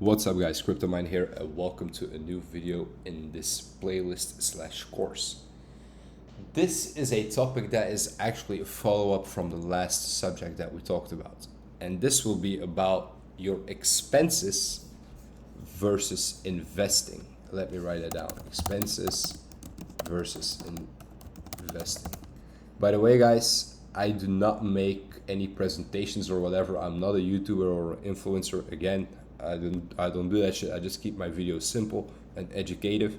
What's up guys, Cryptomindd here and welcome to a new video in this playlist slash course. This is a topic that is actually a follow-up from the last subject that we talked about. And this will be about your expenses versus investing. Let me write it down. Expenses versus investing. By the way guys, I do not make any presentations or whatever. I'm not a YouTuber or influencer. Again, I don't do that shit. I just keep my videos simple and educative.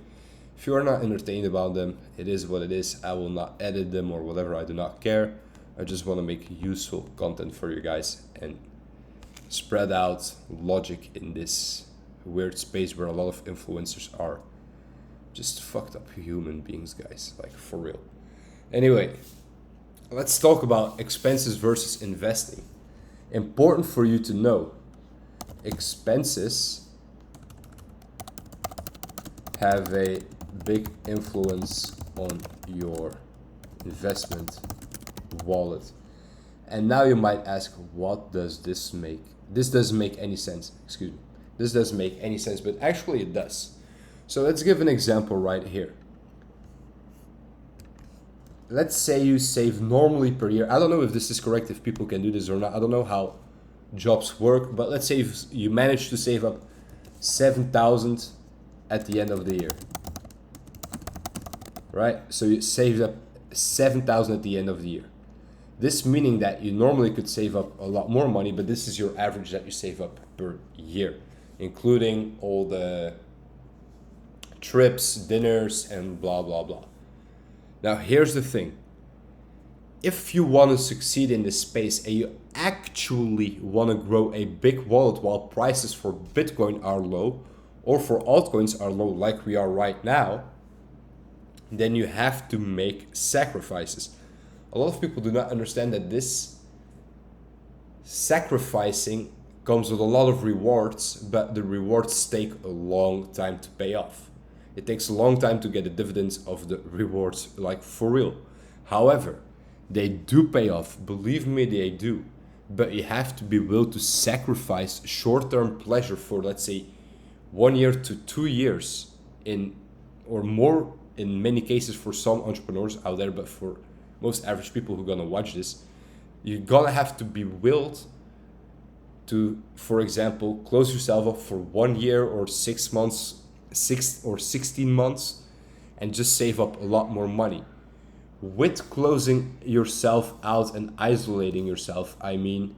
If you are not entertained about them, it is what it is. I will not edit them or whatever. I do not care. I just want to make useful content for you guys and spread out logic in this weird space where a lot of influencers are just fucked up human beings, guys. Like, for real. Anyway, let's talk about expenses versus investing. Important for you to know. Expenses have a big influence on your investment wallet. And now you might ask, what does this make? This doesn't make any sense. Excuse me. This doesn't make any sense, but actually it does. So let's give an example right here. Let's say you save normally per year. I don't know if this is correct, if people can do this or not. I don't know how jobs work, but let's say if you manage to save up 7,000 at the end of the year, right? So you saved up 7,000 at the end of the year. This meaning that you normally could save up a lot more money, but this is your average that you save up per year, including all the trips, dinners, and blah, blah, blah. Now, here's the thing. If you want to succeed in this space and you actually want to grow a big wallet while prices for Bitcoin are low or for altcoins are low like we are right now, then you have to make sacrifices. A lot of people do not understand that this sacrificing comes with a lot of rewards, but the rewards take a long time to pay off. It takes a long time to get the dividends of the rewards, like for real. However, they do pay off, believe me, they do. But you have to be willing to sacrifice short-term pleasure for, let's say, 1 year to 2 years, or more in many cases for some entrepreneurs out there, but for most average people who are gonna watch this, you're gonna have to be willed to, for example, close yourself up for 1 year or 6 months, 6 or 16 months, and just save up a lot more money. With closing yourself out and isolating yourself, I mean,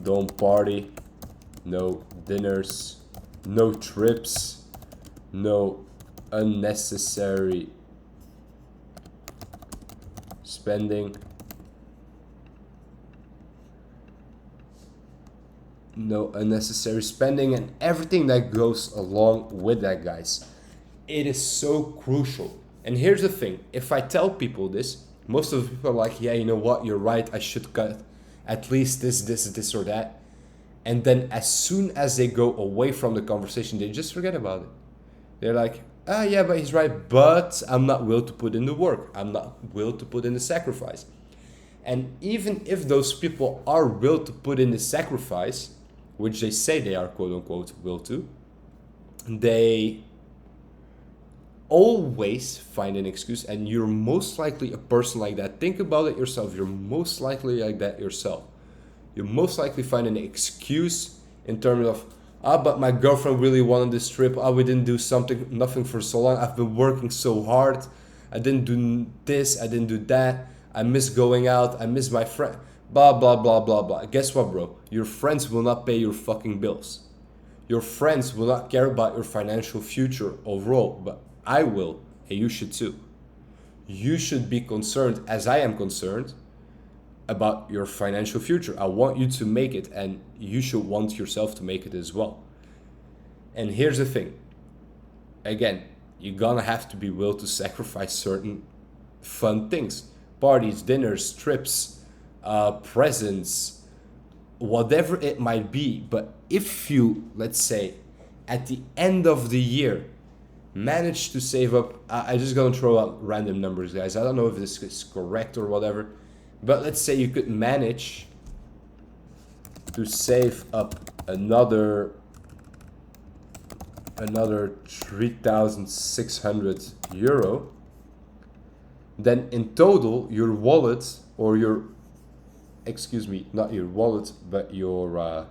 don't party, no dinners, no trips, no unnecessary spending, and everything that goes along with that, guys. It is so crucial. And here's the thing, if I tell people this, most of the people are like, yeah, you know what, you're right, I should cut at least this or that. And then as soon as they go away from the conversation, they just forget about it. They're like, yeah, but he's right, but I'm not willing to put in the work. I'm not willing to put in the sacrifice. And even if those people are willing to put in the sacrifice, which they say they are quote unquote will to, they always find an excuse, and you're most likely a person like that. Think about it yourself. You're most likely like that yourself. You most likely find an excuse in terms of, but my girlfriend really wanted this trip. We didn't do nothing for so long. I've been working so hard. I didn't do this. I didn't do that. I miss going out. I miss my friend. Blah, blah, blah, blah, blah. Guess what, bro? Your friends will not pay your fucking bills. Your friends will not care about your financial future overall, but I will, and you should too. You should be concerned, as I am concerned, about your financial future. I want you to make it, and you should want yourself to make it as well. And here's the thing. Again, you're gonna have to be willing to sacrifice certain fun things. Parties, dinners, trips, presents, whatever it might be. But if you, let's say, at the end of the year, manage to save up, I'm just gonna throw out random numbers, guys. I don't know if this is correct or whatever, but let's say you could manage to save up another another 3,600 euro, then in total your wallet, or your, excuse me, not your wallet, but your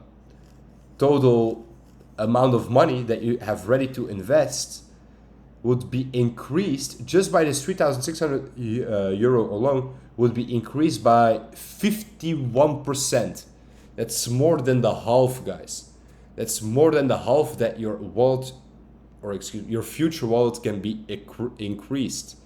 total amount of money that you have ready to invest would be increased just by this 3,600 euro alone, would be increased by 51%. That's more than the half, guys. That's more than the half that your wallet, or excuse me, your future wallet can be increased.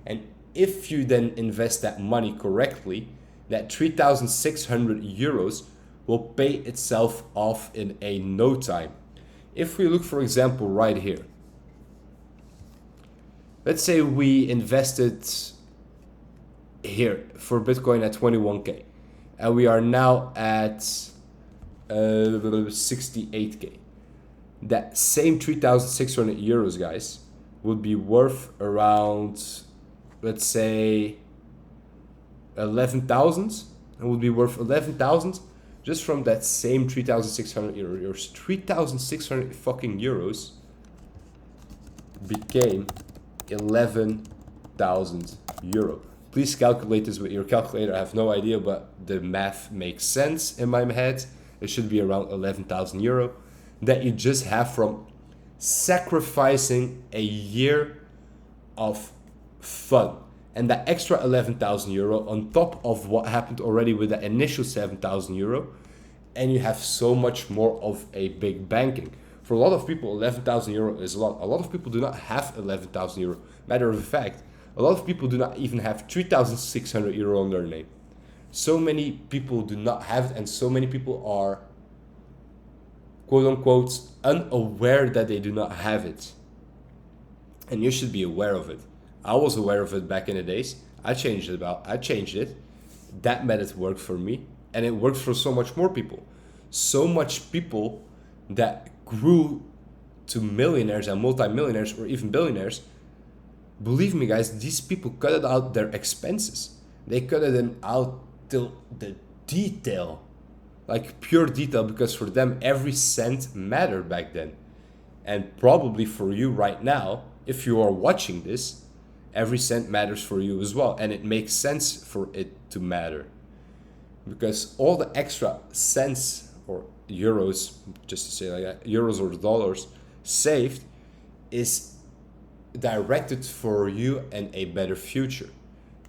And if you then invest that money correctly, that 3,600 euros will pay itself off in a no time. If we look, for example, right here, let's say we invested here for Bitcoin at 21K, and we are now at 68K. That same 3,600 euros, guys, would be worth around, let's say, 11,000. It would be worth 11,000 just from that same 3,600 euros. 3,600 fucking euros became 11,000 euro. Please calculate this with your calculator. I have no idea, but the math makes sense in my head. It should be around 11,000 euro that you just have from sacrificing a year of fun. And that extra 11,000 euro on top of what happened already with the initial 7,000 euro, and you have so much more of a big banking. For a lot of people, 11,000 euro is a lot. A lot of people do not have 11,000 euro. Matter of fact, a lot of people do not even have 3,600 euro on their name. So many people do not have it, and so many people are, quote unquote, unaware that they do not have it. And you should be aware of it. I was aware of it back in the days. I changed it. That method worked for me, and it works for so much more people. So much people that grew to millionaires and multimillionaires or even billionaires. Believe me, guys, these people cut out their expenses. They cut them out till the detail, like pure detail, because for them every cent mattered back then. And probably for you right now, if you are watching this, every cent matters for you as well, and it makes sense for it to matter, because all the extra cents or euros, just to say like that, euros or dollars saved is directed for you and a better future.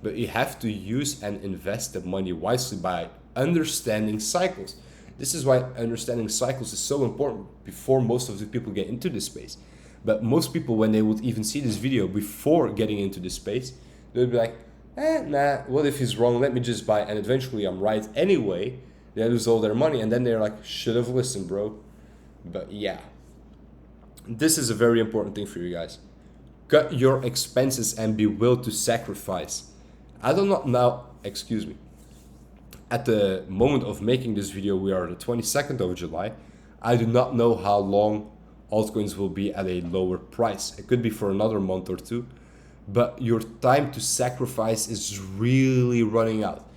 But you have to use and invest the money wisely by understanding cycles. This is why understanding cycles is so important before most of the people get into this space. But most people, when they would even see this video before getting into this space, they would be like, nah, what if he's wrong? Let me just buy. And eventually I'm right anyway. They lose all their money. And then they're like, should have listened, bro. But yeah, this is a very important thing for you guys. Cut your expenses and be willing to sacrifice. I do not now, excuse me. At the moment of making this video, we are the 22nd of July. I do not know how long altcoins will be at a lower price. It could be for another month or two, but your time to sacrifice is really running out.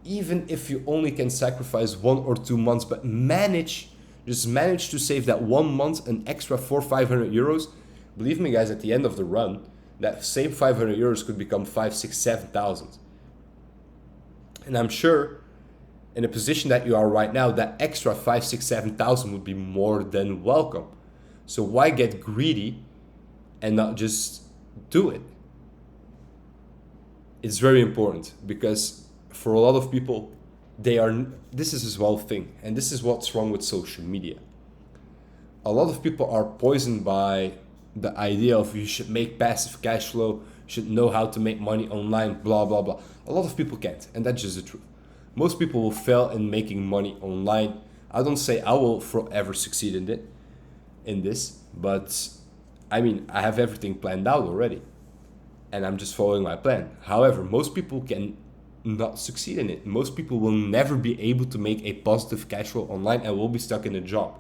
Even if you only can sacrifice 1 or 2 months, but just manage to save that 1 month an extra 400-500 euros. Believe me, guys, at the end of the run, that same 500 euros could become 5, 6, 7,000. And I'm sure in a position that you are right now, that extra 5, 6, 7,000 would be more than welcome. So why get greedy and not just do it? It's very important, because for a lot of people, this is as well a thing, and this is what's wrong with social media. A lot of people are poisoned by the idea of you should make passive cash flow, should know how to make money online, blah, blah, blah. A lot of people can't, and that's just the truth. Most people will fail in making money online. I don't say I will forever succeed in this, but I mean, I have everything planned out already, and I'm just following my plan. However, most people can not succeed in it. Most people will never be able to make a positive cash flow online and will be stuck in a job.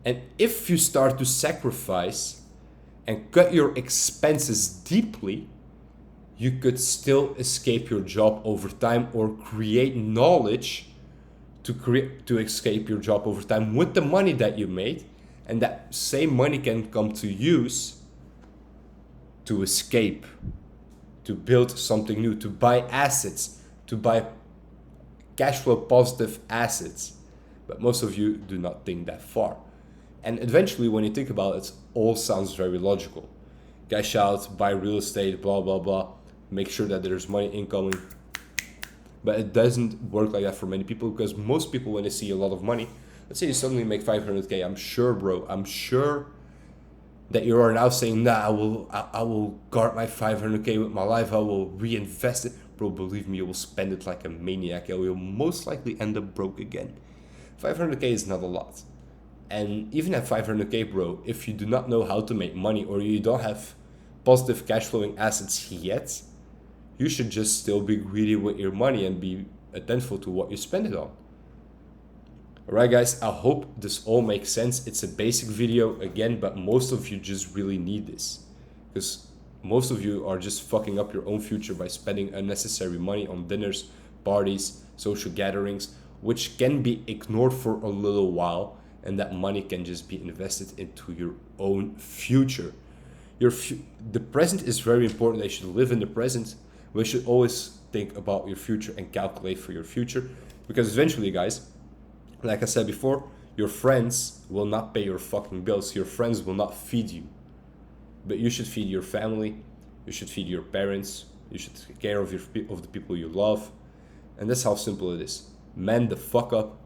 And if you start to sacrifice and cut your expenses deeply, you could still escape your job over time, or create knowledge to escape your job over time with the money that you made, And that same money can come to use to escape, to build something new, to buy assets, to buy cash flow positive assets. But most of you do not think that far. And eventually, when you think about it, all sounds very logical. Cash out, buy real estate, blah, blah, blah. Make sure that there's money incoming. But it doesn't work like that for many people, because most people, when they see a lot of money, let's say you suddenly make 500K, I'm sure, bro, I'm sure that you are now saying, nah, I will guard my 500K with my life, I will reinvest it. Bro, believe me, you will spend it like a maniac. You will most likely end up broke again. 500K is not a lot. And even at 500K, bro, if you do not know how to make money, or you don't have positive cash flowing assets yet, you should just still be greedy with your money and be attentive to what you spend it on. Alright guys, I hope this all makes sense. It's a basic video again, but most of you just really need this, because most of you are just fucking up your own future by spending unnecessary money on dinners, parties, social gatherings, which can be ignored for a little while, and that money can just be invested into your own future. The present is very important. They should live in the present. We should always think about your future and calculate for your future, because eventually, guys, like I said before, your friends will not pay your fucking bills. Your friends will not feed you. But you should feed your family. You should feed your parents. You should take care of the people you love. And that's how simple it is. Man the fuck up.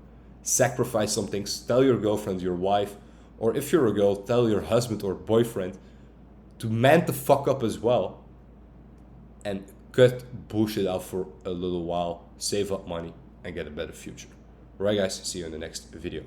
Sacrifice some things. Tell your girlfriend, your wife, or if you're a girl, tell your husband or boyfriend to man the fuck up as well. And cut bullshit out for a little while. Save up money and get a better future. Alright guys, see you in the next video.